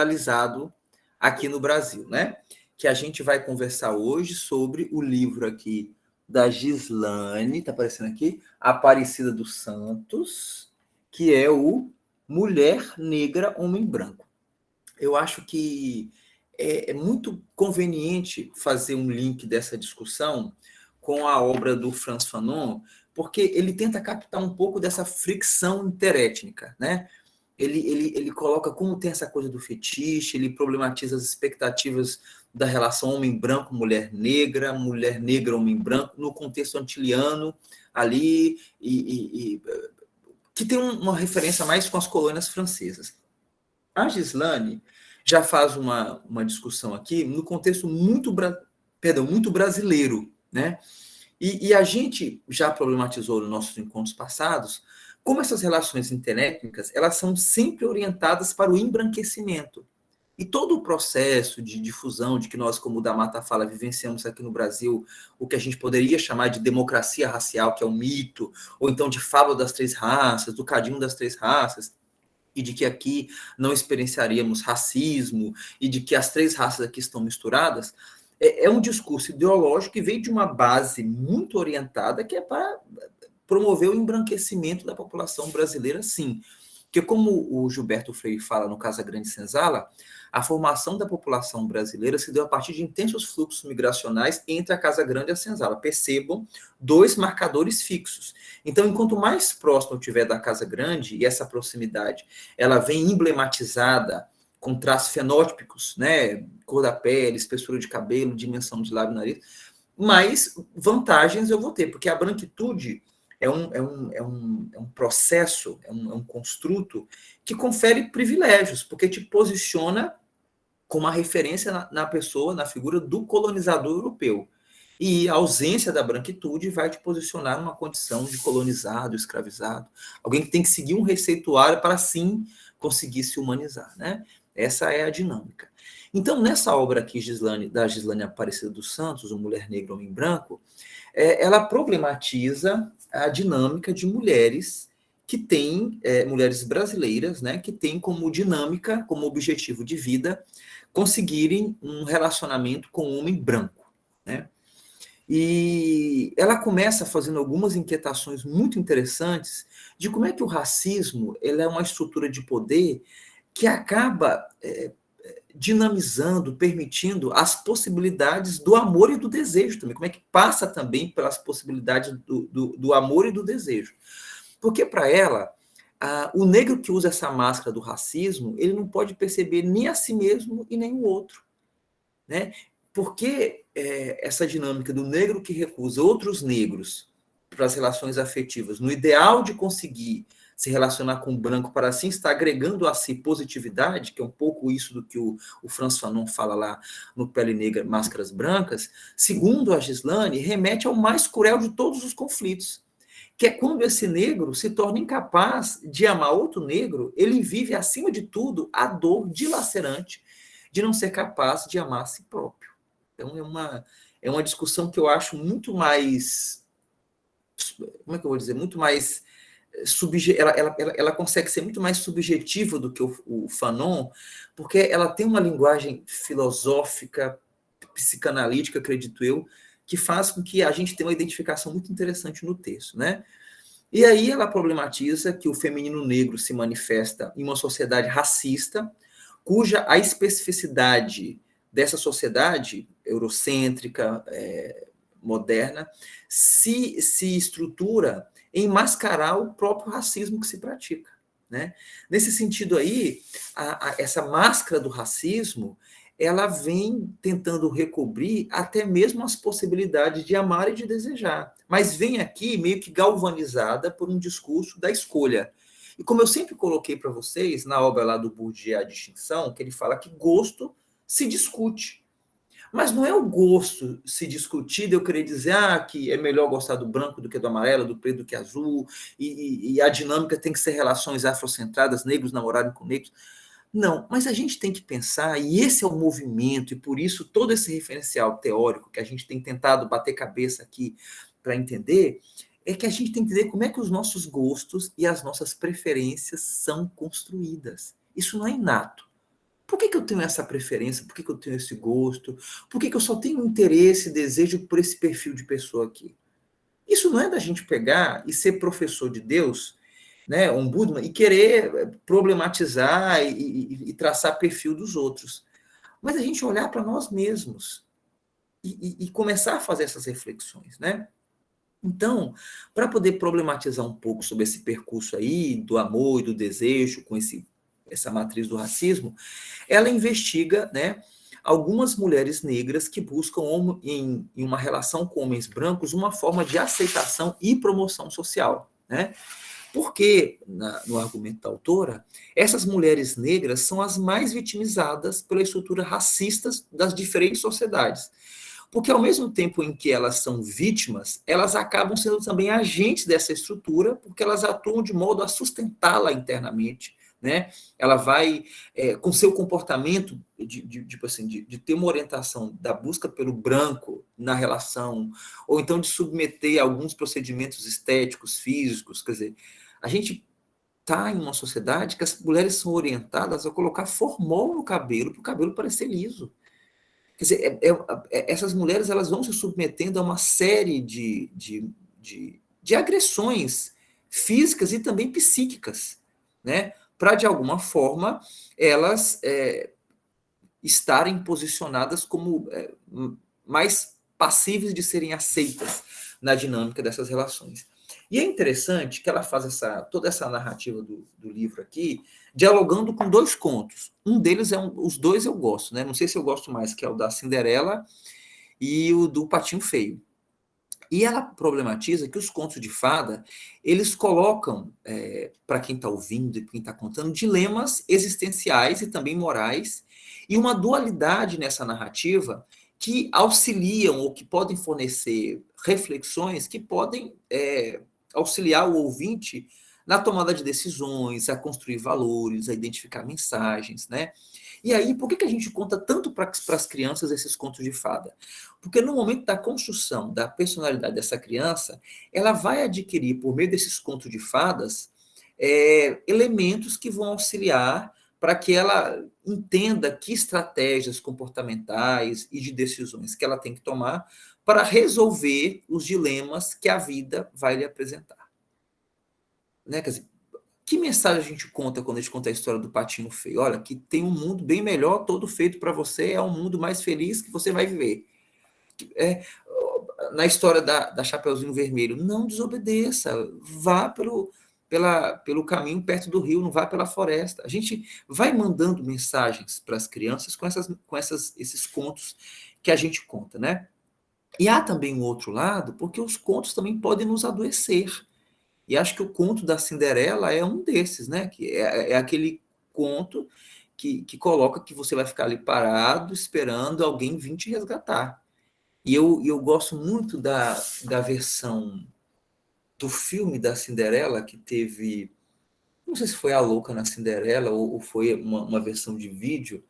realizado aqui no Brasil, né? Que a gente vai conversar hoje sobre o livro aqui da Gislane, está aparecendo aqui, Aparecida dos Santos, que é o Mulher Negra, Homem Branco. Eu acho que é muito conveniente fazer um link dessa discussão com a obra do Frantz Fanon, porque ele tenta captar um pouco dessa fricção interétnica, né? Ele coloca como tem essa coisa do fetiche, ele problematiza as expectativas da relação homem branco, mulher negra, homem branco, no contexto antiliano ali, que tem uma referência mais com as colônias francesas. A Gislane já faz uma discussão aqui no contexto muito brasileiro, né? E a gente já problematizou nos nossos encontros passados como essas relações interétnicas, elas são sempre orientadas para o embranquecimento. E todo o processo de difusão de que nós, como o da Mata fala, vivenciamos aqui no Brasil, o que a gente poderia chamar de democracia racial, que é um mito, ou então de fábula das três raças, do cadinho das três raças, e de que aqui não experienciaríamos racismo, e de que as três raças aqui estão misturadas, é um discurso ideológico que veio de uma base muito orientada, que é para promover o embranquecimento da população brasileira, sim. Porque, como o Gilberto Freire fala no Casa Grande Senzala, a formação da população brasileira se deu a partir de intensos fluxos migracionais entre a Casa Grande e a Senzala. Percebam, dois marcadores fixos. Então, enquanto mais próximo eu tiver da Casa Grande, e essa proximidade ela vem emblematizada com traços fenótipicos, né? Cor da pele, espessura de cabelo, dimensão de lábio e nariz, mais vantagens eu vou ter, porque a branquitude é um processo, é um construto que confere privilégios, porque te posiciona como uma referência na pessoa, na figura do colonizador europeu. E a ausência da branquitude vai te posicionar numa condição de colonizado, escravizado, alguém que tem que seguir um receituário para, sim, conseguir se humanizar, né? Essa é a dinâmica. Então, nessa obra aqui, da Gislane Aparecida dos Santos, O Mulher Negra, Homem Branco, ela problematiza a dinâmica de mulheres que têm, mulheres brasileiras, né, que têm como dinâmica, como objetivo de vida, conseguirem um relacionamento com um homem branco, né? E ela começa fazendo algumas inquietações muito interessantes de como é que o racismo ele é uma estrutura de poder que acaba dinamizando, permitindo as possibilidades do amor e do desejo também. Como é que passa também pelas possibilidades do amor e do desejo. Porque para ela, o negro que usa essa máscara do racismo, ele não pode perceber nem a si mesmo e nem o outro, né? Porque essa dinâmica do negro que recusa outros negros para as relações afetivas, no ideal de conseguir se relacionar com o branco para assim estar agregando a si positividade, que é um pouco isso do que o Frantz Fanon fala lá no Pele Negra, Máscaras Brancas, segundo a Gislane, remete ao mais cruel de todos os conflitos, que é quando esse negro se torna incapaz de amar outro negro, ele vive, acima de tudo, a dor dilacerante de não ser capaz de amar a si próprio. Então, é uma discussão que eu acho muito mais, como é que eu vou dizer, muito mais, ela consegue ser muito mais subjetiva do que o Fanon, porque ela tem uma linguagem filosófica, psicanalítica, acredito eu, que faz com que a gente tenha uma identificação muito interessante no texto, né? E aí ela problematiza que o feminino negro se manifesta em uma sociedade racista, cuja a especificidade dessa sociedade eurocêntrica, moderna, se estrutura em mascarar o próprio racismo que se pratica, né? Nesse sentido aí, essa máscara do racismo, ela vem tentando recobrir até mesmo as possibilidades de amar e de desejar, mas vem aqui meio que galvanizada por um discurso da escolha. E como eu sempre coloquei para vocês, na obra lá do Bourdieu, A Distinção, que ele fala que gosto se discute. Mas não é o gosto se discutir de eu querer dizer que é melhor gostar do branco do que do amarelo, do preto do que azul, e a dinâmica tem que ser relações afrocentradas, negros namorarem com negros. Não, mas a gente tem que pensar, e esse é o movimento, e por isso todo esse referencial teórico que a gente tem tentado bater cabeça aqui para entender, é que a gente tem que entender como é que os nossos gostos e as nossas preferências são construídas. Isso não é inato. Por que eu tenho essa preferência? Por que eu tenho esse gosto? Por que eu só tenho interesse e desejo por esse perfil de pessoa aqui? Isso não é da gente pegar e ser professor de Deus, né, um Budman, e querer problematizar e traçar perfil dos outros. Mas a gente olhar para nós mesmos e começar a fazer essas reflexões, né? Então, para poder problematizar um pouco sobre esse percurso aí do amor e do desejo com essa matriz do racismo, ela investiga, né, algumas mulheres negras que buscam em uma relação com homens brancos uma forma de aceitação e promoção social, né? Porque, no argumento da autora, essas mulheres negras são as mais vitimizadas pela estrutura racista das diferentes sociedades. Porque, ao mesmo tempo em que elas são vítimas, elas acabam sendo também agentes dessa estrutura, porque elas atuam de modo a sustentá-la internamente, né? Ela vai, com seu comportamento, tipo assim, de ter uma orientação da busca pelo branco na relação, ou então de submeter a alguns procedimentos estéticos, físicos, quer dizer, a gente está em uma sociedade que as mulheres são orientadas a colocar formol no cabelo, para o cabelo parecer liso. Quer dizer, essas mulheres elas vão se submetendo a uma série de agressões físicas e também psíquicas, né? Para, de alguma forma, elas estarem posicionadas como mais passíveis de serem aceitas na dinâmica dessas relações. E é interessante que ela faz toda essa narrativa do livro aqui, dialogando com dois contos. Um deles os dois eu gosto, né? Não sei se eu gosto mais, que é o da Cinderela e o do Patinho Feio. E ela problematiza que os contos de fada, eles colocam, para quem está ouvindo e quem está contando, dilemas existenciais e também morais, e uma dualidade nessa narrativa que auxiliam ou que podem fornecer reflexões que podem auxiliar o ouvinte na tomada de decisões, a construir valores, a identificar mensagens, né? E aí, por que a gente conta tanto para as crianças esses contos de fada? Porque no momento da construção da personalidade dessa criança, ela vai adquirir, por meio desses contos de fadas, elementos que vão auxiliar para que ela entenda que estratégias comportamentais e de decisões que ela tem que tomar para resolver os dilemas que a vida vai lhe apresentar. Né? Quer dizer, que mensagem a gente conta quando a gente conta a história do Patinho Feio? Olha, que tem um mundo bem melhor, todo feito para você, é um mundo mais feliz que você vai viver. Na história da Chapeuzinho Vermelho, não desobedeça, vá pelo caminho perto do rio, não vá pela floresta. A gente vai mandando mensagens para as crianças com esses contos que a gente conta, né? E há também um outro lado, porque os contos também podem nos adoecer. E acho que o conto da Cinderela é um desses, né? Que é aquele conto que coloca que você vai ficar ali parado, esperando alguém vir te resgatar. E eu gosto muito da versão do filme da Cinderela, que teve. Não sei se foi a Louca na Cinderela ou foi uma versão de vídeo,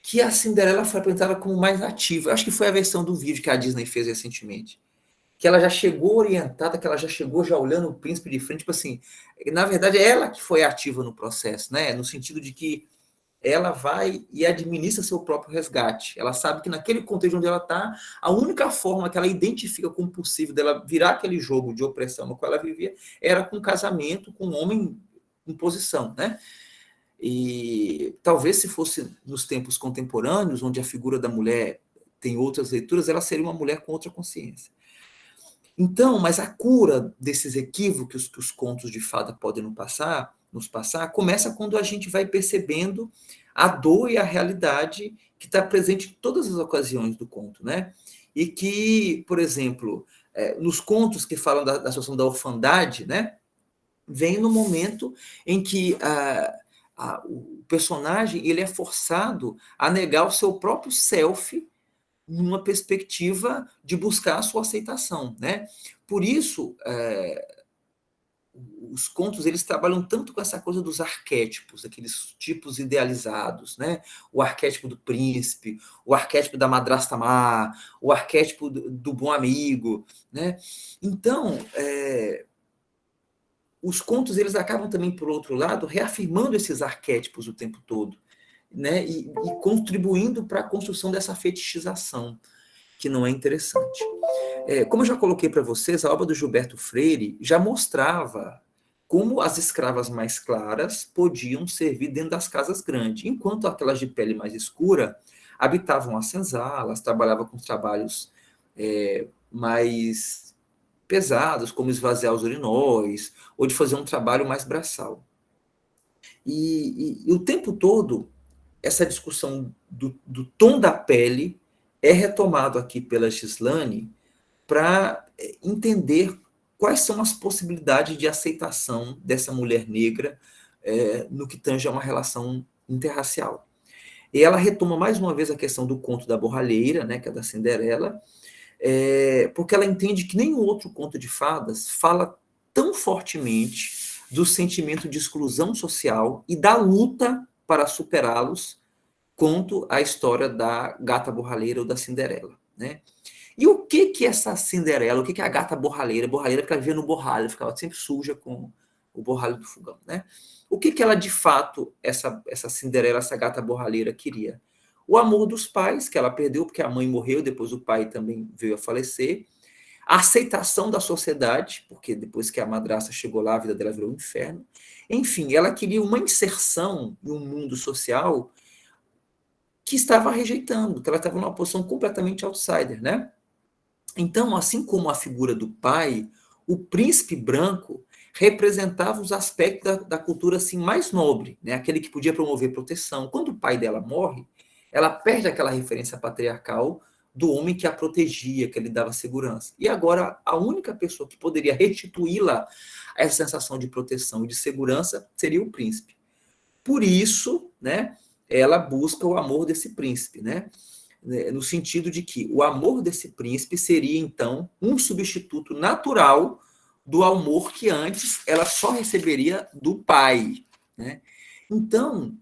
que a Cinderela foi apresentada como mais ativa. Acho que foi a versão do vídeo que a Disney fez recentemente. Que ela já chegou orientada, que ela já chegou já olhando o príncipe de frente, tipo assim, na verdade é ela que foi ativa no processo, né? No sentido de que ela vai e administra seu próprio resgate. Ela sabe que naquele contexto onde ela está, a única forma que ela identifica como possível dela virar aquele jogo de opressão no qual ela vivia era com casamento com um homem em posição, né? E talvez se fosse nos tempos contemporâneos, onde a figura da mulher tem outras leituras, ela seria uma mulher com outra consciência. Então, mas a cura desses equívocos que os contos de fada podem nos passar, começa quando a gente vai percebendo a dor e a realidade que está presente em todas as ocasiões do conto, né? E que, por exemplo, nos contos que falam da situação da orfandade, né? Vem no momento em que o personagem ele é forçado a negar o seu próprio self numa perspectiva de buscar a sua aceitação, né? Por isso, os contos eles trabalham tanto com essa coisa dos arquétipos, aqueles tipos idealizados, né? O arquétipo do príncipe, o arquétipo da madrasta má, o arquétipo do bom amigo, né? Então, os contos eles acabam também, por outro lado, reafirmando esses arquétipos o tempo todo. né, e contribuindo para a construção dessa fetichização, que não é interessante. Como eu já coloquei para vocês, a obra do Gilberto Freire já mostrava como as escravas mais claras podiam servir dentro das casas grandes, enquanto aquelas de pele mais escura habitavam as senzalas, trabalhavam com trabalhos mais pesados, como esvaziar os urinóis, ou de fazer um trabalho mais braçal. E o tempo todo, essa discussão do tom da pele é retomado aqui pela Gislane para entender quais são as possibilidades de aceitação dessa mulher negra no que tange a uma relação interracial. E ela retoma mais uma vez a questão do conto da borralheira, né, que é da Cinderela, porque ela entende que nenhum outro conto de fadas fala tão fortemente do sentimento de exclusão social e da luta para superá-los quanto a história da gata borralheira ou da Cinderela, né? E o que essa Cinderela, o que é a gata borralheira? Borralheira porque ela vivia no borralho, ficava sempre suja com o borralho do fogão, né? O que ela, de fato, essa Cinderela, essa gata borralheira queria? O amor dos pais, que ela perdeu porque a mãe morreu, depois o pai também veio a falecer. A aceitação da sociedade, porque depois que a madrasta chegou lá, a vida dela virou um inferno. Enfim, ela queria uma inserção em um mundo social que estava rejeitando, que ela estava numa posição completamente outsider, né? Então, assim como a figura do pai, o príncipe branco representava os aspectos da cultura assim mais nobre, né? Aquele que podia promover proteção. Quando o pai dela morre, ela perde aquela referência patriarcal do homem que a protegia, que lhe dava segurança. E agora, a única pessoa que poderia restituí-la a essa sensação de proteção e de segurança seria o príncipe. Por isso, né, ela busca o amor desse príncipe, né? No sentido de que o amor desse príncipe seria, então, um substituto natural do amor que antes ela só receberia do pai, né? Então,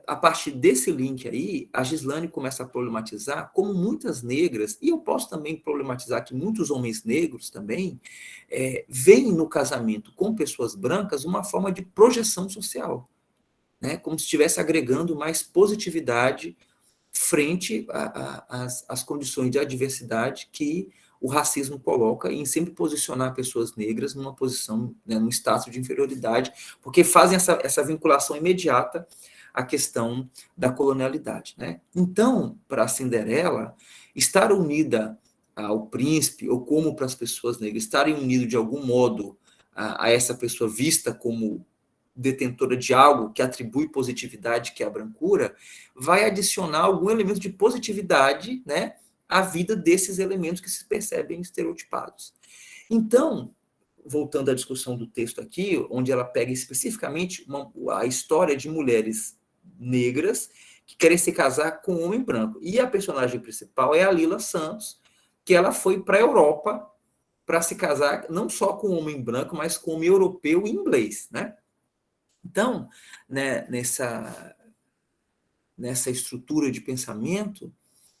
a partir desse link aí, a Gislane começa a problematizar como muitas negras, e eu posso também problematizar que muitos homens negros também, veem no casamento com pessoas brancas uma forma de projeção social, né? Como se estivesse agregando mais positividade frente às condições de adversidade que o racismo coloca em sempre posicionar pessoas negras numa posição, né, num status de inferioridade, porque fazem essa vinculação imediata à questão da colonialidade, né? Então, para a Cinderela, estar unida ao príncipe, ou como para as pessoas negras, estarem unidos de algum modo a essa pessoa vista como detentora de algo que atribui positividade, que é a brancura, vai adicionar algum elemento de positividade, né, à vida desses elementos que se percebem estereotipados. Então, voltando à discussão do texto aqui, onde ela pega especificamente a história de mulheres negras que querem se casar com um homem branco. E a personagem principal é a Lila Santos, que ela foi para a Europa para se casar não só com um homem branco, mas com um homem europeu e inglês, né? Então, né, nessa estrutura de pensamento,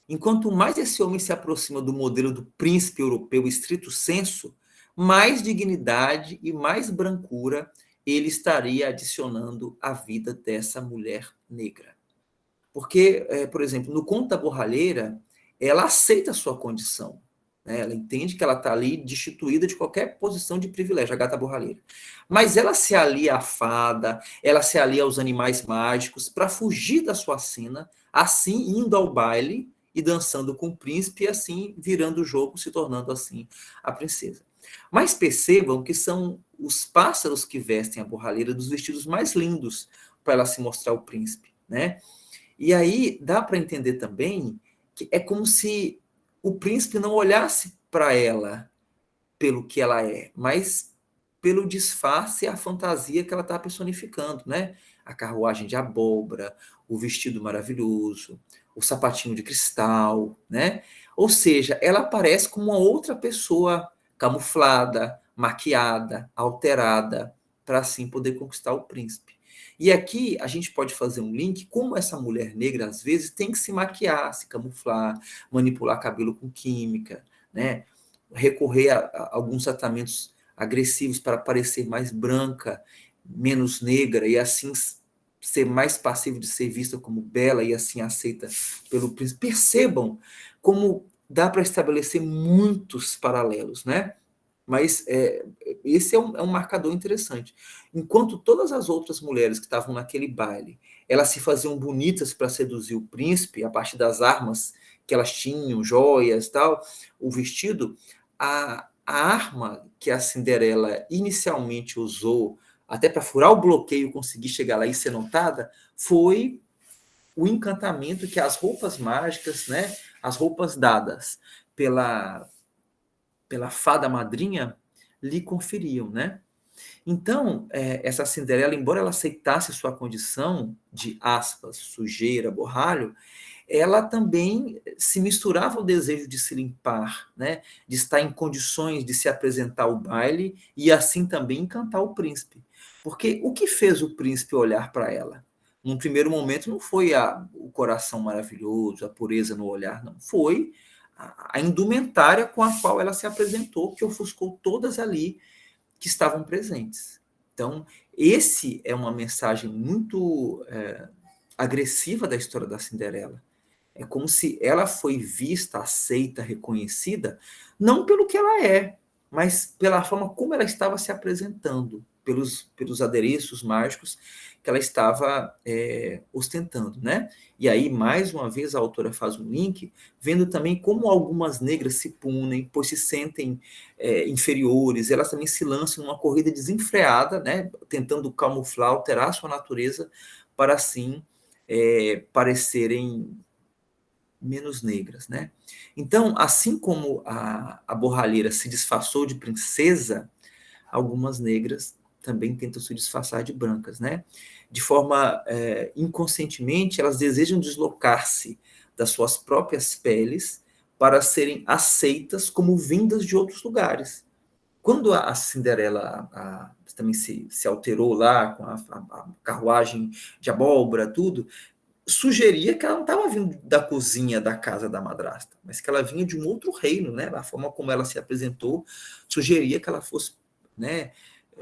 enquanto mais esse homem se aproxima do modelo do príncipe europeu estrito sensu, mais dignidade e mais brancura ele estaria adicionando à vida dessa mulher negra. Porque, por exemplo, no conto da borralheira, ela aceita a sua condição, né? Ela entende que ela está ali destituída de qualquer posição de privilégio, a gata borralheira. Mas ela se alia à fada, ela se alia aos animais mágicos para fugir da sua sina, assim indo ao baile e dançando com o príncipe, e assim virando o jogo, se tornando assim a princesa. Mas percebam que são os pássaros que vestem a borralheira dos vestidos mais lindos para ela se mostrar ao príncipe, né? E aí dá para entender também que é como se o príncipe não olhasse para ela pelo que ela é, mas pelo disfarce e a fantasia que ela está personificando, né? A carruagem de abóbora, o vestido maravilhoso, o sapatinho de cristal, né? Ou seja, ela aparece como uma outra pessoa camuflada, maquiada, alterada, para assim poder conquistar o príncipe. E aqui a gente pode fazer um link como essa mulher negra às vezes tem que se maquiar, se camuflar, manipular cabelo com química, né? Recorrer a alguns tratamentos agressivos para parecer mais branca, menos negra, e assim ser mais passivo de ser vista como bela e assim aceita pelo príncipe. Percebam como dá para estabelecer muitos paralelos, né? Mas esse é um marcador interessante. Enquanto todas as outras mulheres que estavam naquele baile, elas se faziam bonitas para seduzir o príncipe, a partir das armas que elas tinham, joias tal, o vestido, a arma que a Cinderela inicialmente usou, até para furar o bloqueio, conseguir chegar lá e ser notada, foi o encantamento que as roupas mágicas, né, as roupas dadas pela fada madrinha, lhe conferiam, né? Então, essa Cinderela, embora ela aceitasse sua condição de, aspas, sujeira, borralho, ela também se misturava ao desejo de se limpar, né? De estar em condições de se apresentar ao baile e assim também encantar o príncipe. Porque o que fez o príncipe olhar para ela? Num primeiro momento não foi o coração maravilhoso, a pureza no olhar, não. Foi a indumentária com a qual ela se apresentou, que ofuscou todas ali que estavam presentes. Então, esse é uma mensagem muito agressiva da história da Cinderela. É como se ela foi vista, aceita, reconhecida, não pelo que ela é, mas pela forma como ela estava se apresentando, pelos adereços mágicos que ela estava ostentando, né? E aí, mais uma vez, a autora faz um link, vendo também como algumas negras se punem, pois se sentem inferiores, elas também se lançam numa corrida desenfreada, né? Tentando camuflar, alterar sua natureza, para assim parecerem menos negras, né? Então, assim como a borralheira se disfarçou de princesa, algumas negras também tentam se disfarçar de brancas, né? De forma inconscientemente, elas desejam deslocar-se das suas próprias peles para serem aceitas como vindas de outros lugares. Quando a Cinderela também se alterou lá com a carruagem de abóbora, tudo, sugeria que ela não estava vindo da cozinha da casa da madrasta, mas que ela vinha de um outro reino, né? A forma como ela se apresentou sugeria que ela fosse, né,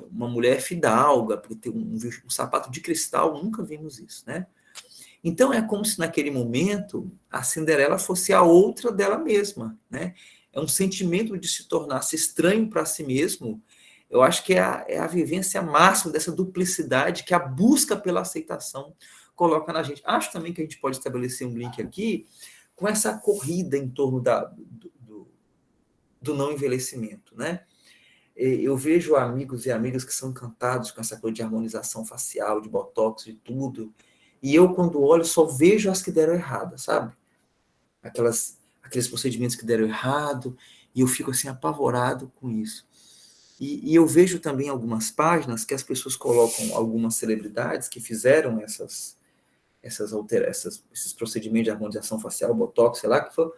uma mulher fidalga, porque tem um sapato de cristal, nunca vimos isso, né? Então é como se naquele momento a Cinderela fosse a outra dela mesma, né? É um sentimento de se tornar-se estranho para si mesmo. Eu acho que é a vivência máxima dessa duplicidade que a busca pela aceitação coloca na gente. Acho também que a gente pode estabelecer um link aqui com essa corrida em torno do não envelhecimento, né? Eu vejo amigos e amigas que são encantados com essa coisa de harmonização facial, de botox, de tudo, e eu, quando olho, só vejo as que deram errado, sabe? Aqueles procedimentos que deram errado, e eu fico assim apavorado com isso. E eu vejo também algumas páginas que as pessoas colocam algumas celebridades que fizeram esses procedimentos de harmonização facial, botox, sei lá, que foi,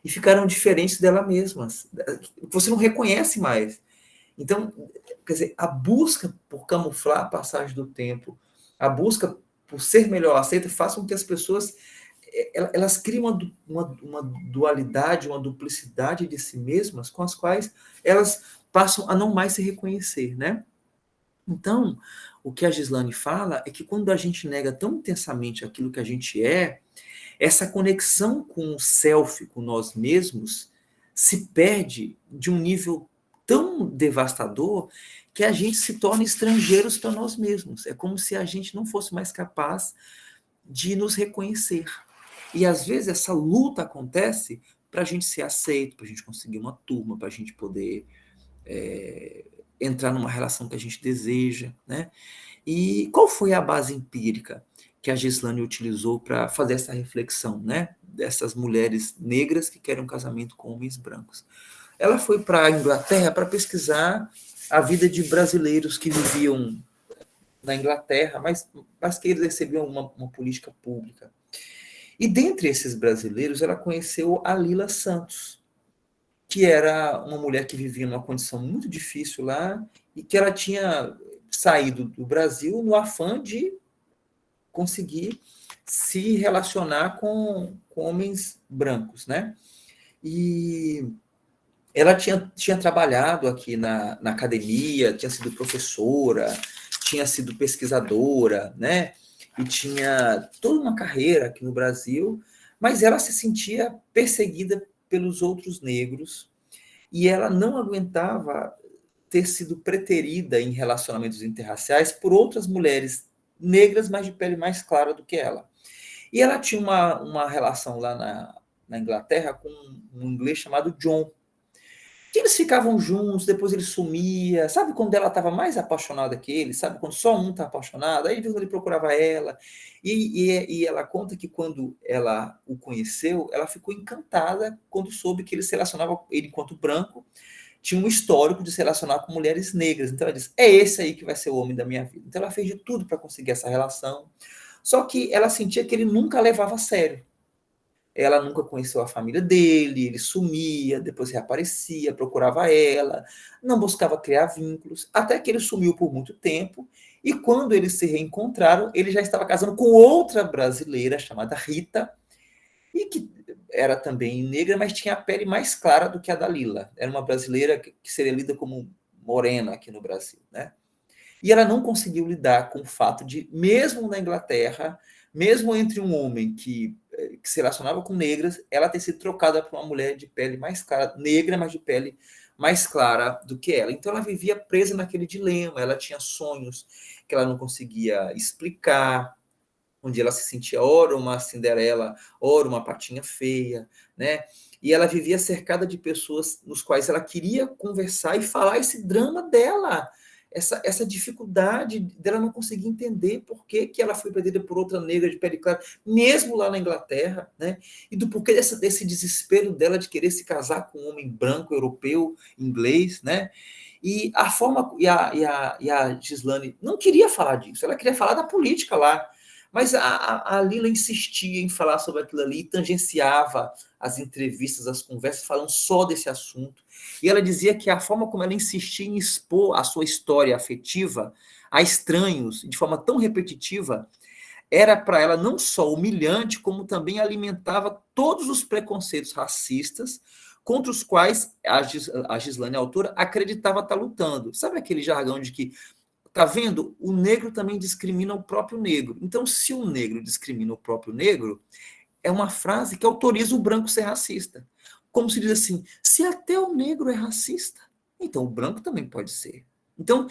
e ficaram diferentes dela mesmas. Você não reconhece mais. Então, quer dizer, a busca por camuflar a passagem do tempo, a busca por ser melhor aceita, faz com que as pessoas elas criam uma dualidade, uma duplicidade de si mesmas, com as quais elas passam a não mais se reconhecer, né? Então, o que a Gislane fala é que quando a gente nega tão intensamente aquilo que a gente essa conexão com o self, com nós mesmos, se perde de um nível tão devastador que a gente se torna estrangeiros para nós mesmos. É como se a gente não fosse mais capaz de nos reconhecer. E às vezes essa luta acontece para a gente ser aceito, para a gente conseguir uma turma, para a gente poder entrar numa relação que a gente deseja, né? E qual foi a base empírica que a Gislane utilizou para fazer essa reflexão, né? Dessas mulheres negras que querem um casamento com homens brancos. Ela foi para a Inglaterra para pesquisar a vida de brasileiros que viviam na Inglaterra, mas que eles recebiam uma política pública. E dentre esses brasileiros, ela conheceu a Lila Santos, que era uma mulher que vivia numa condição muito difícil lá e que ela tinha saído do Brasil no afã de conseguir se relacionar com homens brancos, né? E ela tinha trabalhado aqui na academia, tinha sido professora, tinha sido pesquisadora, né? e tinha toda uma carreira aqui no Brasil, mas ela se sentia perseguida pelos outros negros e ela não aguentava ter sido preterida em relacionamentos interraciais por outras mulheres negras, mas de pele mais clara do que ela. E ela tinha uma relação lá na Inglaterra com um inglês chamado John, que eles ficavam juntos, depois ele sumia, sabe quando ela estava mais apaixonada que ele, sabe quando só um está apaixonado, aí ele procurava ela, e ela conta que quando ela o conheceu, ela ficou encantada quando soube que ele se relacionava, ele enquanto branco, tinha um histórico de se relacionar com mulheres negras, então ela disse, é esse aí que vai ser o homem da minha vida, então ela fez de tudo para conseguir essa relação, só que ela sentia que ele nunca a levava a sério, ela nunca conheceu a família dele, ele sumia, depois reaparecia, procurava ela, não buscava criar vínculos, até que ele sumiu por muito tempo, e quando eles se reencontraram, ele já estava casando com outra brasileira chamada Rita, e que era também negra, mas tinha a pele mais clara do que a da Lila. Era uma brasileira que seria lida como morena aqui no Brasil, né? E ela não conseguiu lidar com o fato de, mesmo na Inglaterra, mesmo entre um homem que se relacionava com negras, ela ter sido trocada por uma mulher de pele mais clara, negra, mas de pele mais clara do que ela. Então ela vivia presa naquele dilema, ela tinha sonhos que ela não conseguia explicar, onde ela se sentia ora uma Cinderela, ora uma patinha feia, né? E ela vivia cercada de pessoas nos quais ela queria conversar e falar esse drama dela, essa dificuldade dela não conseguir entender por que ela foi perdida por outra negra de pele clara, mesmo lá na Inglaterra, né? E do porquê desse desespero dela de querer se casar com um homem branco, europeu, inglês, né? E a forma e a Gislane não queria falar disso, ela queria falar da política lá. Mas a Lila insistia em falar sobre aquilo ali, tangenciava as entrevistas, as conversas, falando só desse assunto. E ela dizia que a forma como ela insistia em expor a sua história afetiva a estranhos, de forma tão repetitiva, era para ela não só humilhante, como também alimentava todos os preconceitos racistas contra os quais a Gislane, a autora, acreditava estar lutando. Sabe aquele jargão de que tá vendo? O negro também discrimina o próprio negro. Então, se o negro discrimina o próprio negro, é uma frase que autoriza o branco a ser racista. Como se diz assim, se até o negro é racista, então o branco também pode ser. Então,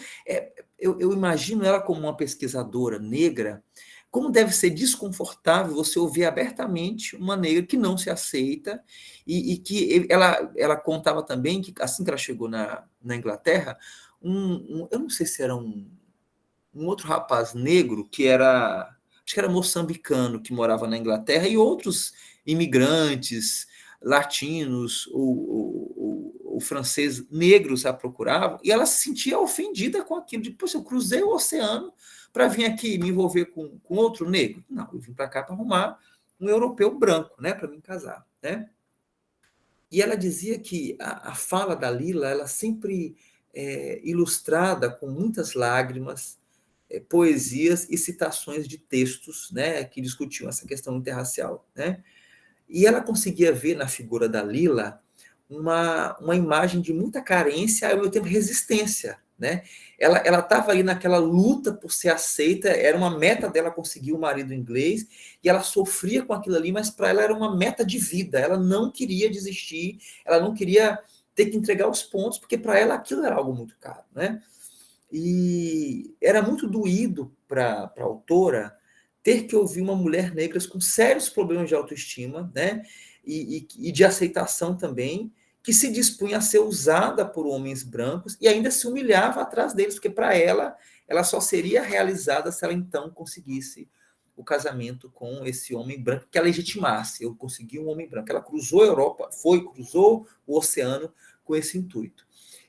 eu imagino ela como uma pesquisadora negra, como deve ser desconfortável você ouvir abertamente uma negra que não se aceita e que ela contava também que assim que ela chegou na Inglaterra, eu não sei se era um outro rapaz negro que era, acho que era moçambicano, que morava na Inglaterra, e outros imigrantes latinos ou francês negros a procuravam, e ela se sentia ofendida com aquilo, de, poxa, eu cruzei o oceano para vir aqui me envolver com outro negro. Não, eu vim para cá para arrumar um europeu branco, né, para me casar, né? E ela dizia que a fala da Lila, ela sempre ilustrada com muitas lágrimas, poesias e citações de textos, né, que discutiam essa questão interracial, né? E ela conseguia ver na figura da Lila uma imagem de muita carência e, ao mesmo tempo, resistência, né? Ela estava ali naquela luta por ser aceita, era uma meta dela conseguir o marido inglês, e ela sofria com aquilo ali, mas para ela era uma meta de vida, ela não queria desistir, ela não queria ter que entregar os pontos, porque para ela aquilo era algo muito caro, né? E era muito doído para a autora ter que ouvir uma mulher negra com sérios problemas de autoestima, né? E de aceitação também, que se dispunha a ser usada por homens brancos e ainda se humilhava atrás deles, porque para ela só seria realizada se ela então conseguisse o casamento com esse homem branco que a legitimasse. Eu consegui um homem branco. Ela cruzou a Europa, cruzou o oceano com esse intuito.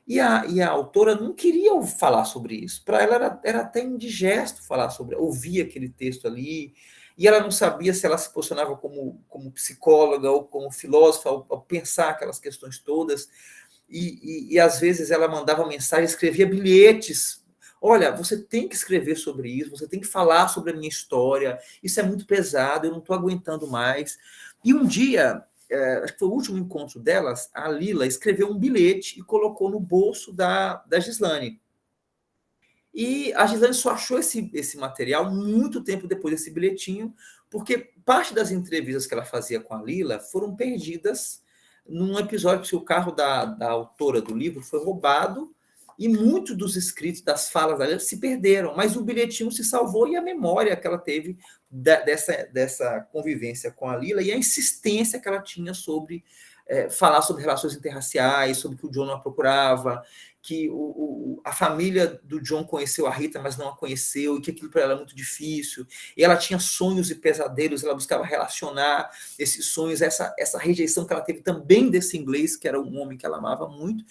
E a autora não queria falar sobre isso. Para ela era até indigesto falar sobre, ouvir aquele texto ali, e ela não sabia se ela se posicionava como psicóloga ou como filósofa, ao pensar aquelas questões todas. E às vezes ela mandava mensagem, escrevia bilhetes. Olha, você tem que escrever sobre isso, você tem que falar sobre a minha história, isso é muito pesado, eu não estou aguentando mais. E um dia, acho que foi o último encontro delas, a Lila escreveu um bilhete e colocou no bolso da Gislane. E a Gislane só achou esse material muito tempo depois desse bilhetinho, porque parte das entrevistas que ela fazia com a Lila foram perdidas num episódio que o carro da autora do livro foi roubado e muitos dos escritos, das falas dela se perderam, mas o bilhetinho se salvou e a memória que ela teve dessa convivência com a Lila e a insistência que ela tinha sobre falar sobre relações interraciais, sobre que o John não a procurava, que a família do John conheceu a Rita, mas não a conheceu, e que aquilo para ela era muito difícil. E ela tinha sonhos e pesadelos, ela buscava relacionar esses sonhos, essa rejeição que ela teve também desse inglês, que era um homem que ela amava muito.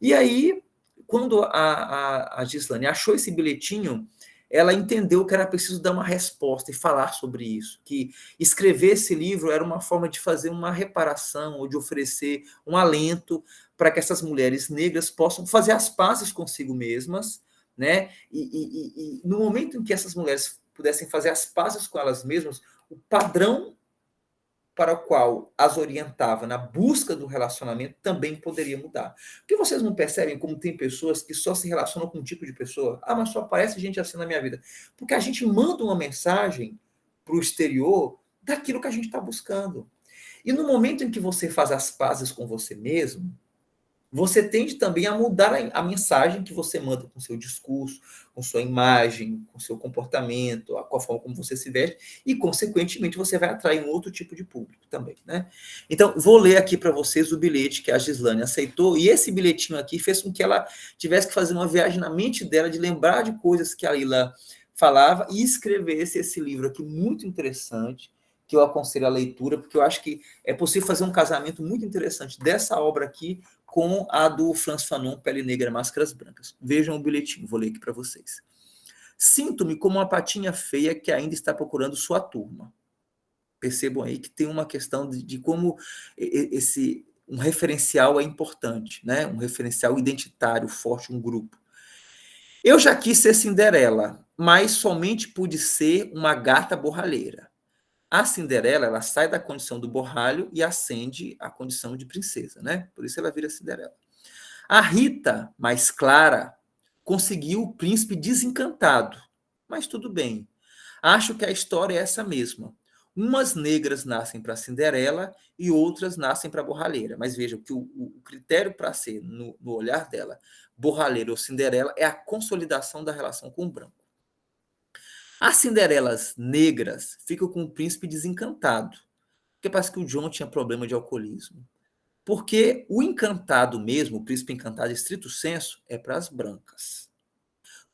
E aí, quando a Gislane achou esse bilhetinho, ela entendeu que era preciso dar uma resposta e falar sobre isso, que escrever esse livro era uma forma de fazer uma reparação ou de oferecer um alento para que essas mulheres negras possam fazer as pazes consigo mesmas, né? E no momento em que essas mulheres pudessem fazer as pazes com elas mesmas, o padrão para o qual as orientava na busca do relacionamento também poderia mudar. Porque vocês não percebem como tem pessoas que só se relacionam com um tipo de pessoa? Ah, mas só aparece gente assim na minha vida. Porque a gente manda uma mensagem para o exterior daquilo que a gente está buscando. E no momento em que você faz as pazes com você mesmo, você tende também a mudar a mensagem que você manda com seu discurso, com sua imagem, com seu comportamento, com a forma como você se veste, e, consequentemente, você vai atrair um outro tipo de público também, né? Então, vou ler aqui para vocês o bilhete que a Gislane aceitou, e esse bilhetinho aqui fez com que ela tivesse que fazer uma viagem na mente dela, de lembrar de coisas que a Lila falava, e escrevesse esse livro aqui, muito interessante, que eu aconselho a leitura, porque eu acho que é possível fazer um casamento muito interessante dessa obra aqui com a do Frantz Fanon, Pele Negra, Máscaras Brancas. Vejam o bilhetinho, vou ler aqui para vocês. Sinto-me como uma patinha feia que ainda está procurando sua turma. Percebam aí que tem uma questão de como um referencial é importante, né? Um referencial identitário forte, um grupo. Eu já quis ser Cinderela, mas somente pude ser uma gata borralheira. A Cinderela, ela sai da condição do borralho e ascende à condição de princesa, né? Por isso ela vira Cinderela. A Rita, mais clara, conseguiu o príncipe desencantado. Mas tudo bem. Acho que a história é essa mesma. Umas negras nascem para Cinderela e outras nascem para borralheira. Mas vejam que o critério para ser, no olhar dela, borralheira ou Cinderela, é a consolidação da relação com o branco. As Cinderelas negras ficam com o príncipe desencantado, porque parece que o John tinha problema de alcoolismo. Porque o encantado mesmo, o príncipe encantado, estrito senso, é para as brancas.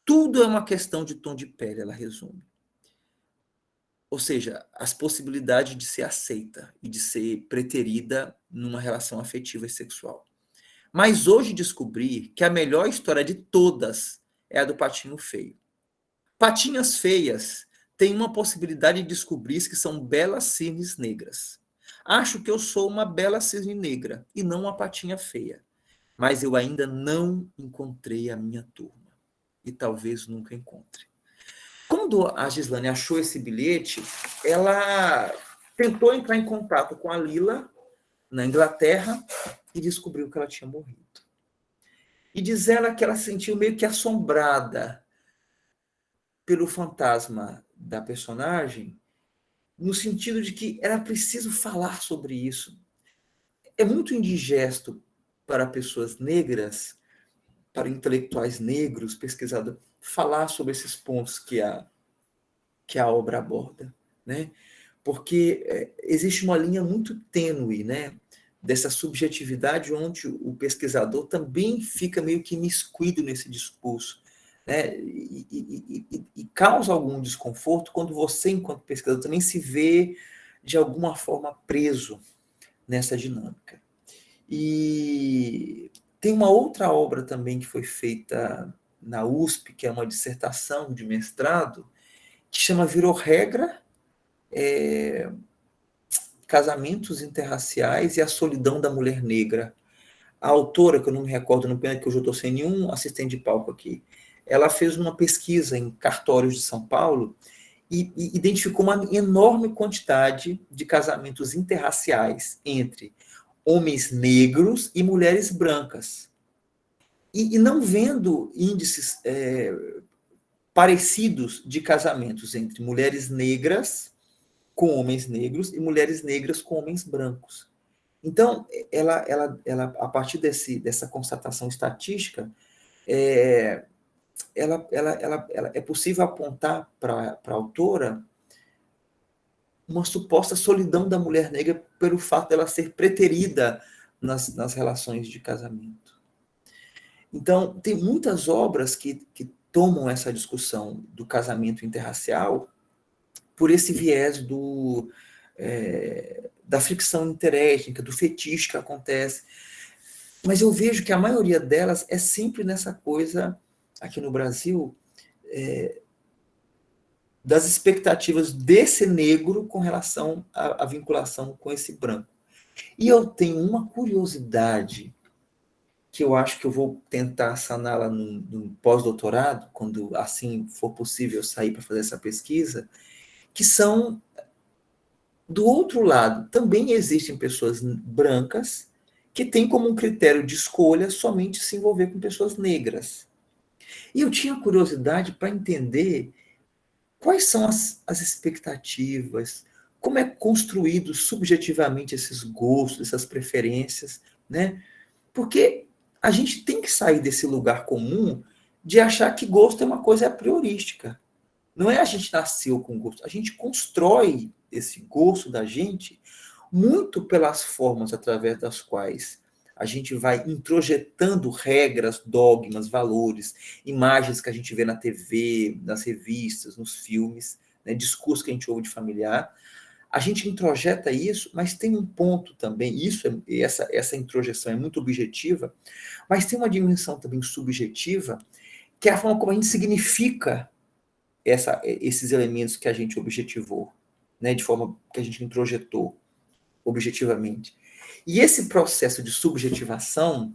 Tudo é uma questão de tom de pele, ela resume. Ou seja, as possibilidades de ser aceita e de ser preterida numa relação afetiva e sexual. Mas hoje descobri que a melhor história de todas é a do patinho feio. Patinhas feias têm uma possibilidade de descobrir que são belas cisnes negras. Acho que eu sou uma bela cisne negra e não uma patinha feia. Mas eu ainda não encontrei a minha turma. E talvez nunca encontre. Quando a Gislane achou esse bilhete, ela tentou entrar em contato com a Lila, na Inglaterra, e descobriu que ela tinha morrido. E diz ela que ela se sentiu meio que assombrada pelo fantasma da personagem, no sentido de que era preciso falar sobre isso. É muito indigesto para pessoas negras, para intelectuais negros, pesquisadores, falar sobre esses pontos que a obra aborda, né? Porque existe uma linha muito tênue, né? Dessa subjetividade onde o pesquisador também fica meio que imiscuído nesse discurso, né? E causa algum desconforto quando você, enquanto pesquisador, também se vê, de alguma forma, preso nessa dinâmica. E tem uma outra obra também que foi feita na USP, que é uma dissertação de mestrado, que chama Virou Regra, Casamentos Interraciais e a Solidão da Mulher Negra. A autora, que eu não me recordo, não pena que hoje eu estou sem nenhum assistente de palco aqui, ela fez uma pesquisa em cartórios de São Paulo e identificou uma enorme quantidade de casamentos interraciais entre homens negros e mulheres brancas. E não vendo índices parecidos de casamentos entre mulheres negras com homens negros e mulheres negras com homens brancos. Então, a partir dessa constatação estatística, é possível apontar para a autora uma suposta solidão da mulher negra pelo fato dela ser preterida nas relações de casamento. Então, tem muitas obras que tomam essa discussão do casamento interracial por esse viés da fricção interétnica, do fetiche que acontece. Mas eu vejo que a maioria delas é sempre nessa coisa, aqui no Brasil, das expectativas desse negro com relação à vinculação com esse branco. E eu tenho uma curiosidade que eu acho que eu vou tentar saná-la no pós-doutorado, quando assim for possível sair para fazer essa pesquisa, que são, do outro lado, também existem pessoas brancas que têm como um critério de escolha somente se envolver com pessoas negras. E eu tinha curiosidade para entender quais são as expectativas, como é construído subjetivamente esses gostos, essas preferências, né? Porque a gente tem que sair desse lugar comum de achar que gosto é uma coisa a priorística. Não é a gente nasceu com gosto, a gente constrói esse gosto da gente muito pelas formas através das quais a gente vai introjetando regras, dogmas, valores, imagens que a gente vê na TV, nas revistas, nos filmes, né, discurso que a gente ouve de familiar. A gente introjeta isso, mas tem um ponto também, essa introjeção é muito objetiva, mas tem uma dimensão também subjetiva, que é a forma como a gente significa esses elementos que a gente objetivou, né, de forma que a gente introjetou objetivamente. E esse processo de subjetivação,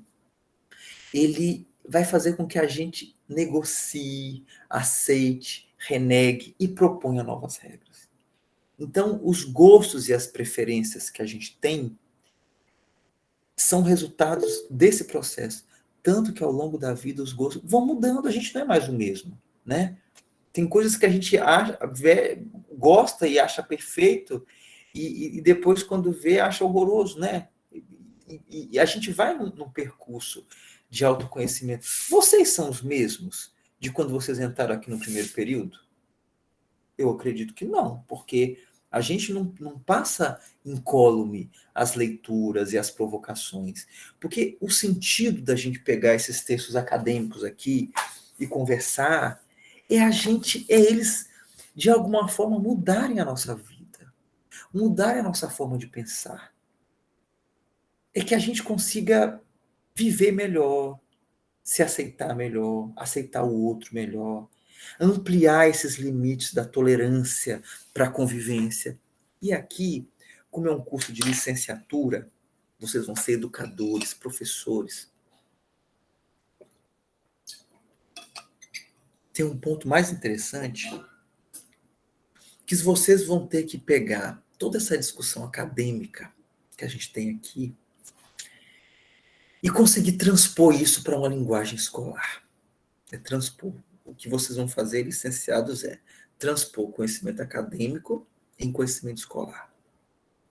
ele vai fazer com que a gente negocie, aceite, renegue e proponha novas regras. Então, os gostos e as preferências que a gente tem são resultados desse processo. Tanto que ao longo da vida os gostos vão mudando, a gente não é mais o mesmo, né? Tem coisas que a gente gosta e acha perfeito, e depois, quando vê, acha horroroso, né? E a gente vai num percurso de autoconhecimento. Vocês são os mesmos de quando vocês entraram aqui no primeiro período? Eu acredito que não, porque a gente não passa incólume as leituras e as provocações. Porque o sentido da gente pegar esses textos acadêmicos aqui e conversar é eles, de alguma forma, mudarem a nossa vida, mudarem a nossa forma de pensar. É que a gente consiga viver melhor, se aceitar melhor, aceitar o outro melhor, ampliar esses limites da tolerância para a convivência. E aqui, como é um curso de licenciatura, vocês vão ser educadores, professores. Tem um ponto mais interessante, que vocês vão ter que pegar toda essa discussão acadêmica que a gente tem aqui e conseguir transpor isso para uma linguagem escolar. Transpor. O que vocês vão fazer, licenciados, é transpor conhecimento acadêmico em conhecimento escolar.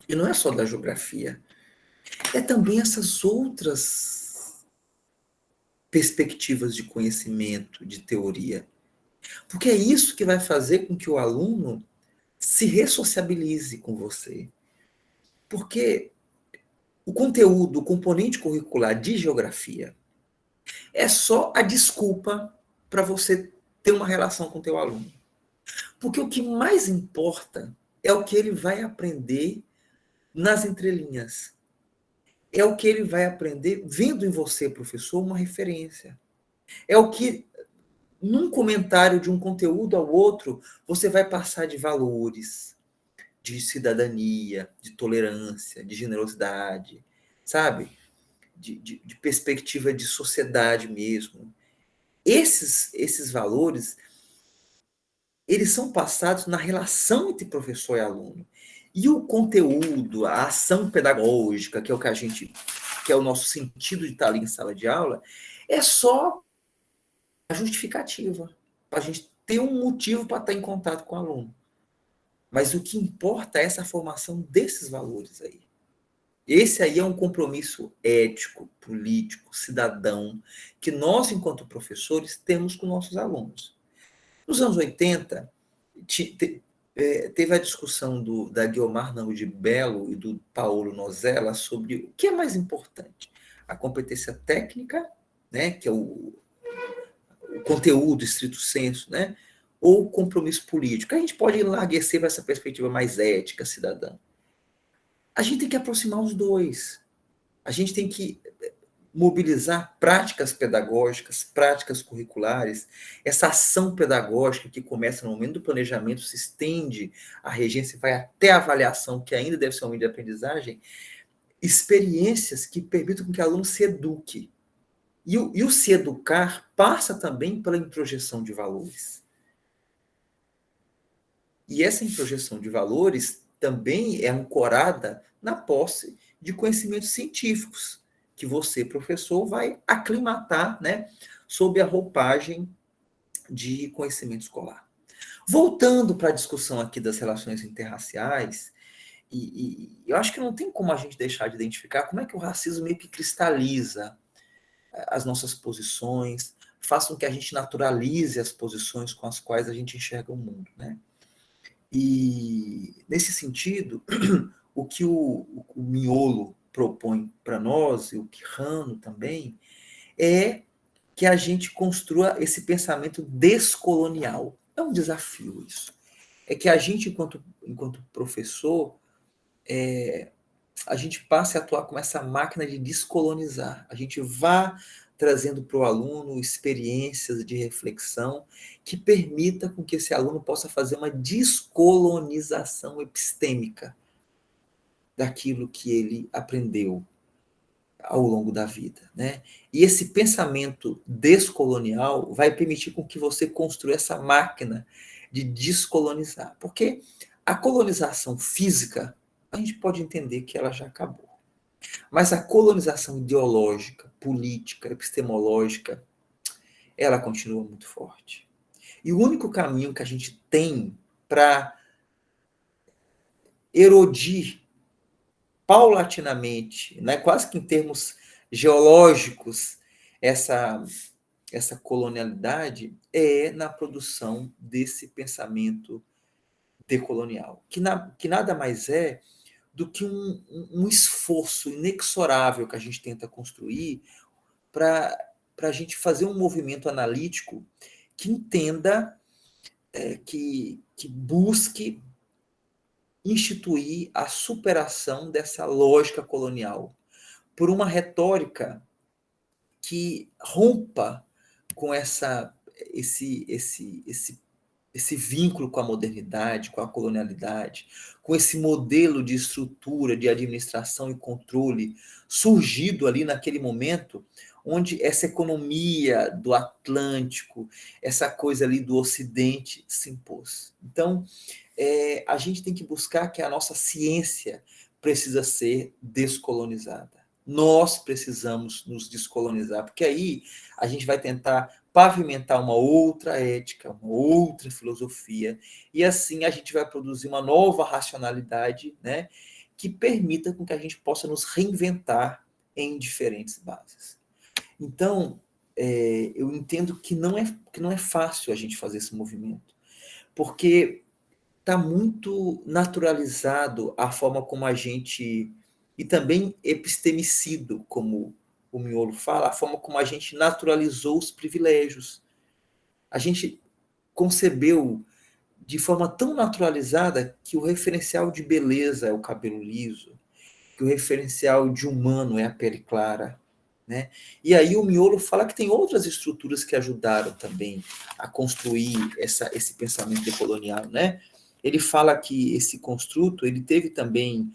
E não é só da geografia, é também essas outras perspectivas de conhecimento, de teoria. Porque é isso que vai fazer com que o aluno se ressociabilize com você. Porque o conteúdo, o componente curricular de geografia é só a desculpa para você ter uma relação com o teu aluno. Porque o que mais importa é o que ele vai aprender nas entrelinhas. É o que ele vai aprender vendo em você, professor, uma referência. É o que, num comentário de um conteúdo ao outro, você vai passar de valores, de cidadania, de tolerância, de generosidade, sabe? De perspectiva de sociedade mesmo. Esses valores, eles são passados na relação entre professor e aluno. E o conteúdo, a ação pedagógica, que é o que é o nosso sentido de estar ali em sala de aula, é só a justificativa para a gente ter um motivo para estar em contato com o aluno. Mas o que importa é essa formação desses valores aí. Esse aí é um compromisso ético, político, cidadão, que nós, enquanto professores, temos com nossos alunos. Nos anos 80, teve a discussão da Guiomar Nango de Bello e do Paulo Nozella sobre o que é mais importante. A competência técnica, né, que é o conteúdo estrito sensu, né, ou o compromisso político. A gente pode enlarguecer para essa perspectiva mais ética, cidadã. A gente tem que aproximar os dois. A gente tem que mobilizar práticas pedagógicas, práticas curriculares, essa ação pedagógica que começa no momento do planejamento, se estende à regência, vai até a avaliação, que ainda deve ser um momento de aprendizagem, experiências que permitam que o aluno se eduque. E o se educar passa também pela introjeção de valores. E essa introjeção de valores também é ancorada na posse de conhecimentos científicos, que você, professor, vai aclimatar, né, sob a roupagem de conhecimento escolar. Voltando para a discussão aqui das relações interraciais, e eu acho que não tem como a gente deixar de identificar como é que o racismo meio que cristaliza as nossas posições, faz com que a gente naturalize as posições com as quais a gente enxerga o mundo, né? E, nesse sentido, o que o Miolo propõe para nós, e o Quijano também, é que a gente construa esse pensamento descolonial. É um desafio isso. É que a gente, enquanto professor, a gente passe a atuar como essa máquina de descolonizar. A gente vá trazendo para o aluno experiências de reflexão que permita com que esse aluno possa fazer uma descolonização epistêmica daquilo que ele aprendeu ao longo da vida, né? E esse pensamento descolonial vai permitir com que você construa essa máquina de descolonizar, porque a colonização física, a gente pode entender que ela já acabou. Mas a colonização ideológica, política, epistemológica, ela continua muito forte. E o único caminho que a gente tem para erodir paulatinamente, né, quase que em termos geológicos, essa colonialidade é na produção desse pensamento decolonial, que nada mais é do que um esforço inexorável que a gente tenta construir para a gente fazer um movimento analítico que entenda, que busque instituir a superação dessa lógica colonial por uma retórica que rompa com esse vínculo com a modernidade, com a colonialidade, com esse modelo de estrutura, de administração e controle surgido ali naquele momento, onde essa economia do Atlântico, essa coisa ali do Ocidente se impôs. Então, a gente tem que buscar que a nossa ciência precisa ser descolonizada. Nós precisamos nos descolonizar, porque aí a gente vai tentar pavimentar uma outra ética, uma outra filosofia, e assim a gente vai produzir uma nova racionalidade, né, que permita com que a gente possa nos reinventar em diferentes bases. Então, eu entendo que não é fácil a gente fazer esse movimento, porque está muito naturalizado a forma como a gente, e também epistemicido, como o Miolo fala, a forma como a gente naturalizou os privilégios. A gente concebeu de forma tão naturalizada que o referencial de beleza é o cabelo liso, que o referencial de humano é a pele clara, né? E aí o Miolo fala que tem outras estruturas que ajudaram também a construir esse pensamento decolonial, né? Ele fala que esse construto ele teve também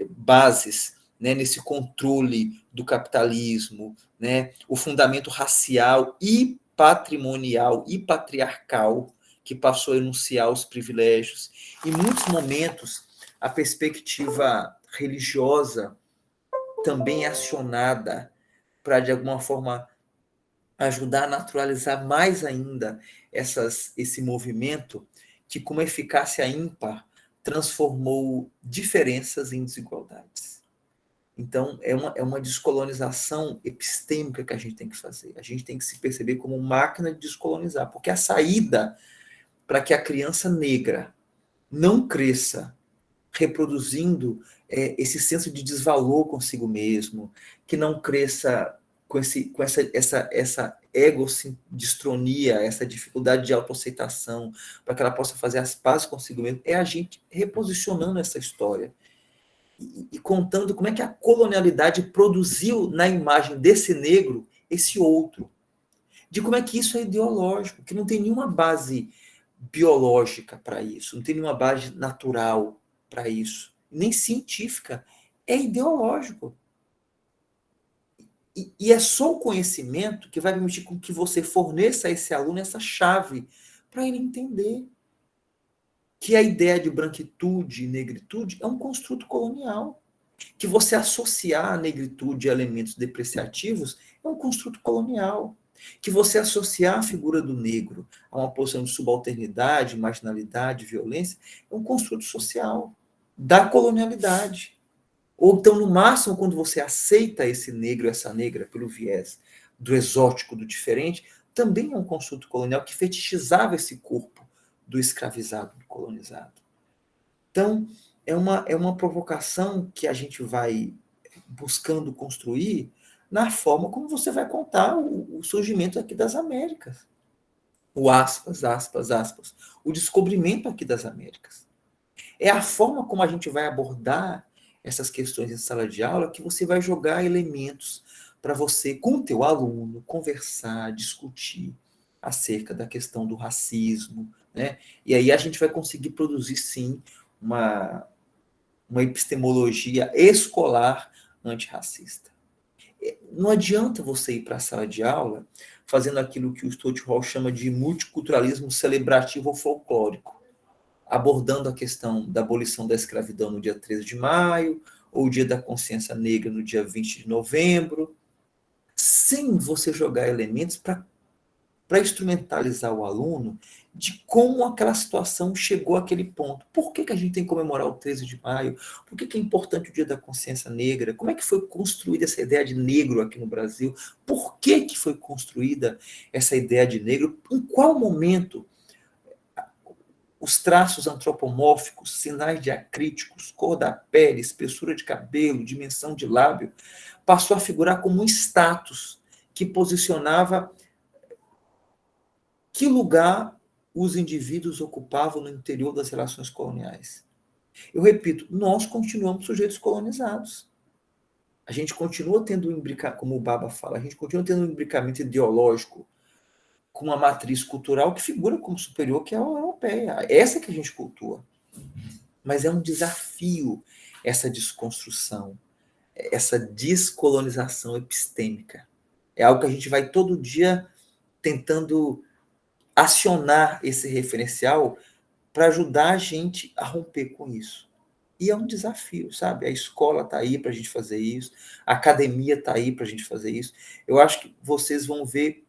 bases, né, nesse controle do capitalismo, né, o fundamento racial e patrimonial e patriarcal que passou a enunciar os privilégios. Em muitos momentos, a perspectiva religiosa também é acionada para, de alguma forma, ajudar a naturalizar mais ainda esse movimento que, com uma eficácia ímpar, transformou diferenças em desigualdades. Então, é uma descolonização epistêmica que a gente tem que fazer. A gente tem que se perceber como máquina de descolonizar, porque a saída para que a criança negra não cresça reproduzindo esse senso de desvalor consigo mesmo, que não cresça com essa egodistronia, essa dificuldade de autoaceitação, para que ela possa fazer as pazes consigo mesmo, é a gente reposicionando essa história e contando como é que a colonialidade produziu na imagem desse negro esse outro, de como é que isso é ideológico, que não tem nenhuma base biológica para isso, não tem nenhuma base natural para isso, nem científica, é ideológico. E é só o conhecimento que vai permitir com que você forneça a esse aluno essa chave para ele entender que a ideia de branquitude e negritude é um construto colonial. Que você associar a negritude a elementos depreciativos é um construto colonial. Que você associar a figura do negro a uma posição de subalternidade, marginalidade, violência, é um construto social da colonialidade. Ou então, no máximo, quando você aceita esse negro, essa negra, pelo viés do exótico, do diferente, também é um construto colonial que fetichizava esse corpo do escravizado, do colonizado. Então, é uma provocação que a gente vai buscando construir na forma como você vai contar o surgimento aqui das Américas. O aspas, aspas, aspas. O descobrimento aqui das Américas. É a forma como a gente vai abordar essas questões em sala de aula que você vai jogar elementos para você, com o teu aluno, conversar, discutir acerca da questão do racismo, né? E aí a gente vai conseguir produzir, sim, uma epistemologia escolar antirracista. Não adianta você ir para a sala de aula fazendo aquilo que o Stuart Hall chama de multiculturalismo celebrativo ou folclórico, abordando a questão da abolição da escravidão no dia 13 de maio, ou o dia da consciência negra no dia 20 de novembro, sem você jogar elementos para instrumentalizar o aluno de como aquela situação chegou àquele ponto. Por que a gente tem que comemorar o 13 de maio? Por que é importante o Dia da Consciência Negra? Como é que foi construída essa ideia de negro aqui no Brasil? Por que foi construída essa ideia de negro? Em qual momento os traços antropomórficos, sinais diacríticos, cor da pele, espessura de cabelo, dimensão de lábio, passou a figurar como um status que posicionava que lugar os indivíduos ocupavam no interior das relações coloniais. Eu repito, nós continuamos sujeitos colonizados. A gente continua tendo um imbricamento, como o Baba fala, a gente continua tendo um imbricamento ideológico com uma matriz cultural que figura como superior, que é a europeia. Essa que a gente cultua. Mas é um desafio essa desconstrução, essa descolonização epistêmica. É algo que a gente vai todo dia tentando acionar esse referencial para ajudar a gente a romper com isso. E é um desafio, sabe? A escola está aí para a gente fazer isso, a academia está aí para a gente fazer isso. Eu acho que vocês vão ver,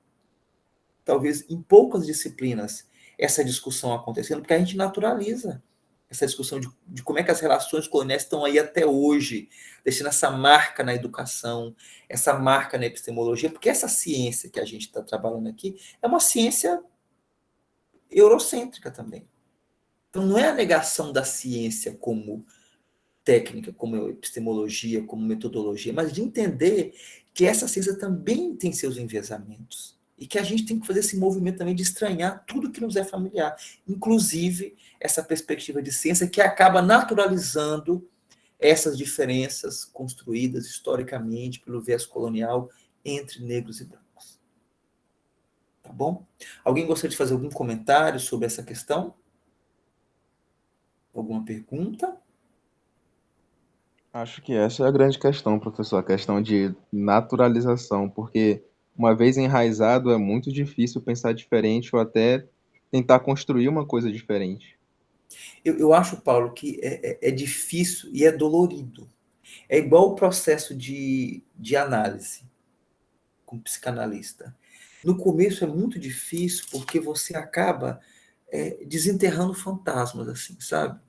talvez em poucas disciplinas, essa discussão acontecendo, porque a gente naturaliza essa discussão de como é que as relações coloniais estão aí até hoje, deixando essa marca na educação, essa marca na epistemologia, porque essa ciência que a gente está trabalhando aqui é uma ciência eurocêntrica também. Então, não é a negação da ciência como técnica, como epistemologia, como metodologia, mas de entender que essa ciência também tem seus enviesamentos. E que a gente tem que fazer esse movimento também de estranhar tudo que nos é familiar, inclusive essa perspectiva de ciência que acaba naturalizando essas diferenças construídas historicamente pelo viés colonial entre negros e brancos. Tá bom? Alguém gostaria de fazer algum comentário sobre essa questão? Alguma pergunta? Acho que essa é a grande questão, professor, a questão de naturalização, porque uma vez enraizado é muito difícil pensar diferente ou até tentar construir uma coisa diferente. Eu acho, Paulo, que é difícil e é dolorido. É igual o processo de análise com o psicanalista. No começo é muito difícil, porque você acaba desenterrando fantasmas, assim, sabe?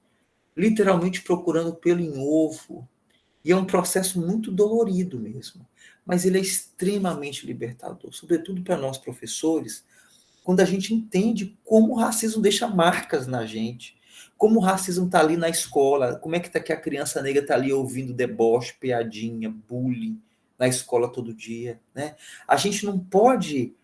Literalmente procurando pelo em ovo. E é um processo muito dolorido mesmo. Mas ele é extremamente libertador, sobretudo para nós professores, quando a gente entende como o racismo deixa marcas na gente, como o racismo está ali na escola, como é que, que a criança negra está ali ouvindo deboche, piadinha, bullying na escola todo dia, né? A gente não pode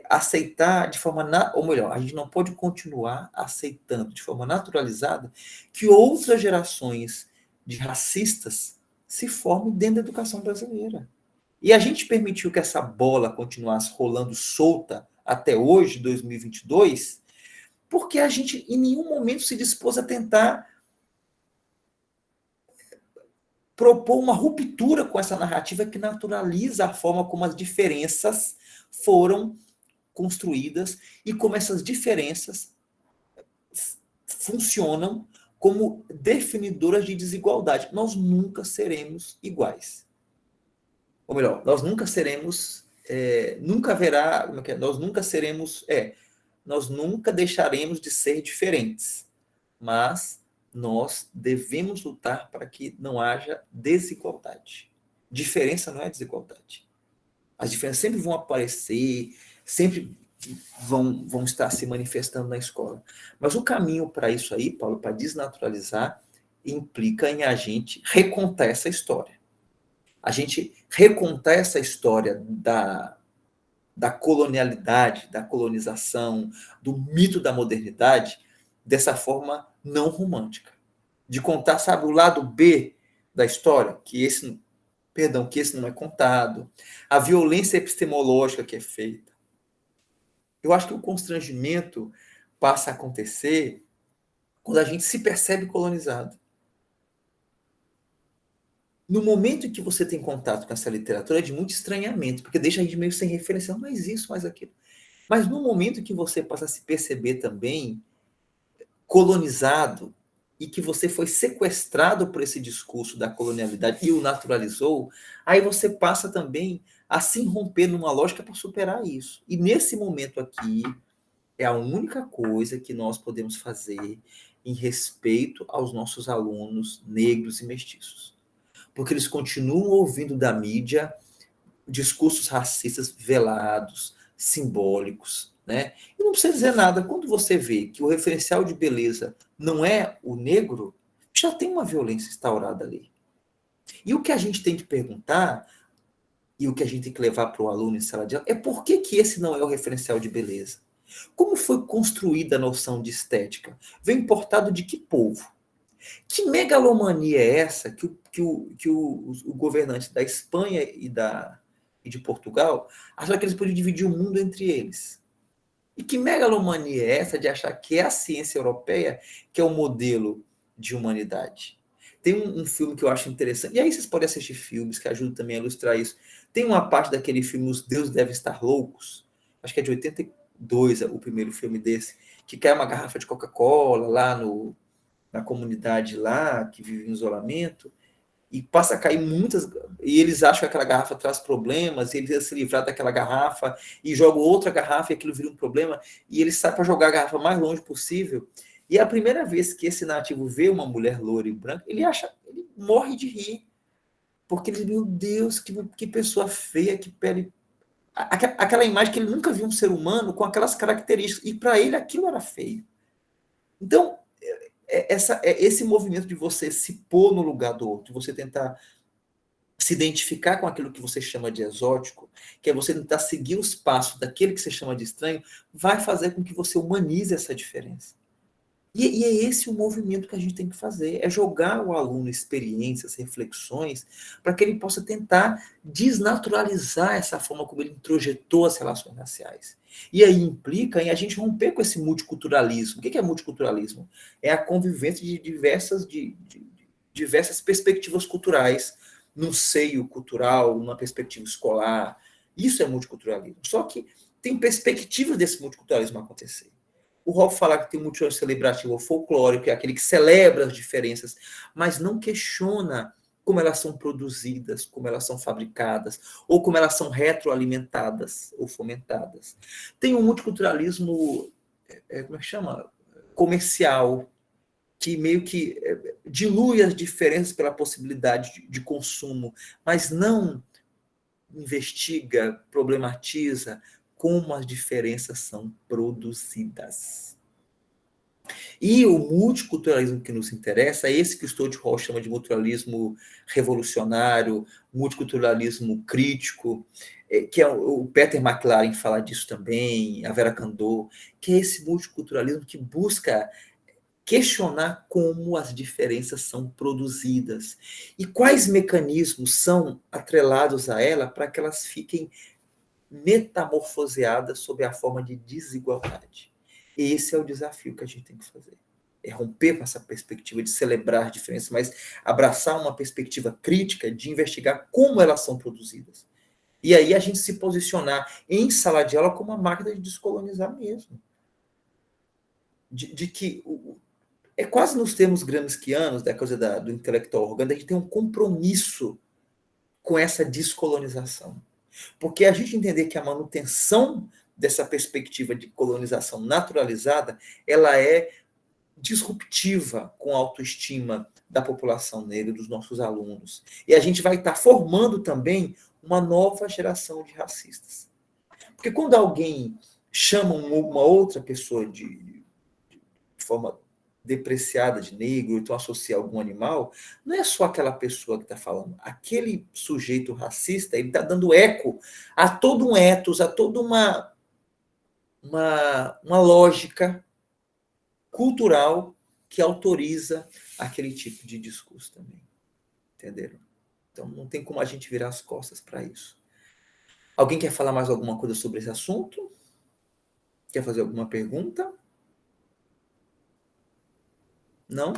aceitar de forma, ou melhor, a gente não pode continuar aceitando de forma naturalizada que outras gerações de racistas se formem dentro da educação brasileira. E a gente permitiu que essa bola continuasse rolando solta até hoje, 2022, porque a gente em nenhum momento se dispôs a tentar propor uma ruptura com essa narrativa que naturaliza a forma como as diferenças foram construídas e como essas diferenças funcionam como definidoras de desigualdade. Nós nunca seremos iguais. Ou melhor, nós nunca seremos, nunca haverá, como é que é? Nós nunca seremos, nós nunca deixaremos de ser diferentes, mas nós devemos lutar para que não haja desigualdade. Diferença não é desigualdade. As diferenças sempre vão aparecer, sempre vão estar se manifestando na escola. Mas o caminho para isso aí, Paulo, para desnaturalizar, implica em a gente recontar essa história. A gente recontar essa história da colonialidade, da colonização, do mito da modernidade, dessa forma não romântica. De contar, sabe, o lado B da história, que esse não é contado, a violência epistemológica que é feita. Eu acho que o constrangimento passa a acontecer quando a gente se percebe colonizado. No momento em que você tem contato com essa literatura, é de muito estranhamento, porque deixa a gente meio sem referência, mais isso, mais aquilo. Mas no momento em que você passa a se perceber também colonizado e que você foi sequestrado por esse discurso da colonialidade e o naturalizou, aí você passa também a se romper numa lógica para superar isso. E nesse momento aqui, é a única coisa que nós podemos fazer em respeito aos nossos alunos negros e mestiços. Porque eles continuam ouvindo da mídia discursos racistas velados, simbólicos, né? E não precisa dizer nada. Quando você vê que o referencial de beleza não é o negro, já tem uma violência instaurada ali. E o que a gente tem que perguntar, e o que a gente tem que levar para o aluno em sala de aula, é por que esse não é o referencial de beleza? Como foi construída a noção de estética? Vem importado de que povo? Que megalomania é essa que o governante da Espanha e de Portugal achava que eles podiam dividir o mundo entre eles? E que megalomania é essa de achar que é a ciência europeia que é o modelo de humanidade? Tem um filme que eu acho interessante, e aí vocês podem assistir filmes que ajudam também a ilustrar isso. Tem uma parte daquele filme Os Deuses Devem Estar Loucos, acho que é de 82, o primeiro filme desse, que cai uma garrafa de Coca-Cola lá na comunidade lá, que vive em isolamento, e passa a cair muitas, e eles acham que aquela garrafa traz problemas, e eles vão se livrar daquela garrafa, e jogam outra garrafa, e aquilo vira um problema, e eles saem para jogar a garrafa mais longe possível, e é a primeira vez que esse nativo vê uma mulher loira e branca, ele morre de rir, porque ele, meu Deus, que pessoa feia, que pele... Aquela imagem que ele nunca viu um ser humano com aquelas características, e para ele aquilo era feio. Então, esse movimento de você se pôr no lugar do outro, de você tentar se identificar com aquilo que você chama de exótico, que é você tentar seguir os passos daquele que você chama de estranho, vai fazer com que você humanize essa diferença. E é esse o movimento que a gente tem que fazer, é jogar o aluno experiências, reflexões, para que ele possa tentar desnaturalizar essa forma como ele introjetou as relações raciais. E aí implica em a gente romper com esse multiculturalismo. O que é multiculturalismo? É a convivência de diversas perspectivas culturais num seio cultural, numa perspectiva escolar. Isso é multiculturalismo. Só que tem perspectivas desse multiculturalismo acontecer. O Rolf fala que tem um multiculturalismo celebrativo ou folclórico, que é aquele que celebra as diferenças, mas não questiona como elas são produzidas, como elas são fabricadas, ou como elas são retroalimentadas ou fomentadas. Tem um multiculturalismo, como é que chama? Comercial, que meio que dilui as diferenças pela possibilidade de consumo, mas não investiga, problematiza como as diferenças são produzidas. E o multiculturalismo que nos interessa é esse que o Stuart Hall chama de multiculturalismo revolucionário, multiculturalismo crítico, que é o Peter McLaren fala disso também, a Vera Kandor, que é esse multiculturalismo que busca questionar como as diferenças são produzidas e quais mecanismos são atrelados a ela para que elas fiquem metamorfoseadas sob a forma de desigualdade. Esse é o desafio que a gente tem que fazer. É romper com essa perspectiva de celebrar diferenças, mas abraçar uma perspectiva crítica de investigar como elas são produzidas. E aí a gente se posicionar em sala de aula como uma máquina de descolonizar mesmo. De que é quase nos termos gramscianos, da coisa do intelectual orgânico, a gente tem um compromisso com essa descolonização. Porque a gente entender que a manutenção dessa perspectiva de colonização naturalizada, ela é disruptiva com a autoestima da população negra, dos nossos alunos. E a gente vai estar formando também uma nova geração de racistas. Porque quando alguém chama uma outra pessoa de forma depreciada de negro, então associa algum animal, não é só aquela pessoa que está falando. Aquele sujeito racista, ele está dando eco a todo um ethos, a toda uma lógica cultural que autoriza aquele tipo de discurso também. Entenderam? Então não tem como a gente virar as costas para isso. Alguém quer falar mais alguma coisa sobre esse assunto? Quer fazer alguma pergunta? Não?